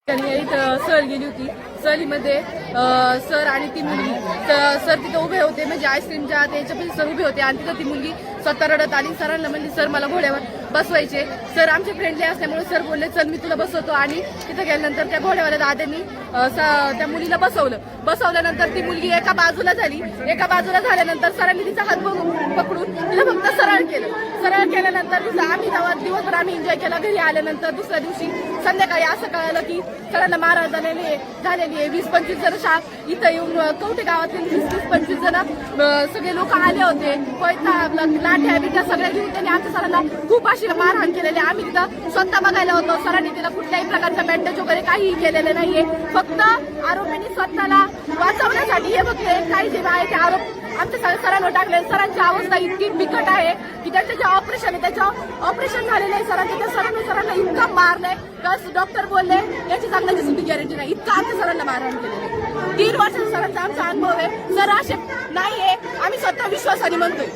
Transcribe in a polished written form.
इथं सहल गेली होती. सहलीमध्ये सर आणि ती मुलगी सर तिथं उभे होते, म्हणजे आईस्क्रीमच्या त्याच्यापाशी सर उभे होते आणि तिथं ती मुलगी स्वतः रडत आली. सरांना म्हणली सर मला घोड्यावर बसवायचे. सर आमचे फ्रेंडली असल्यामुळे सर बोलले चल मी तुला बसवतो. आणि तिथं गेल्यानंतर त्या घोड्यावाल्या दादांनी त्या मुलीला बसवल्यानंतर ती मुलगी एका बाजूला झाली. एका बाजूला झाल्यानंतर सरांनी तिचा हात पकडून तिला फक्त सरळ केल्यानंतर तिचा आम्ही दिवसभर आम्ही एन्जॉय केला. घरी आल्यानंतर दुसऱ्या दिवशी संध्याकाळी असं कळलं की सरांना मारहाण झालेली आहे. 20-25 जण इथं येऊन कवठे गावातील 20-25 जण सगळे लोक आले होते. लाठ्या बिट्या सगळ्या घेऊन त्यांनी आमच्या सरांना खूप अशी मारहाण केलेली. आम्ही तिथं स्वतः बघायला होतो. सरांनी तिला कुठल्याही प्रकारचा बँडेज वगैरे काहीही केलेलं नाहीये. फक्त आरोपींनी स्वतःला वाचवण्यासाठी हे बघते काही जे आहे ते आरोप आमच्या सरांवर टाकले. सरांची अवस्था इतकी बिकट आहे की त्यांचं जे ऑपरेशन आहे त्याचं ऑपरेशन झालेलं आहे सरांचं. त्या सरांना इतकं मारलंय तर डॉक्टर बोलले याची चांगल्याची सुद्धा गॅरंटी नाही. इतकं आमच्या सरांना मारहाण केलेलं. 3 वर्षाचा सरांचा आमचा अनुभव आहे. सर असे नाहीये आम्ही स्वतः विश्वासाने म्हणतोय.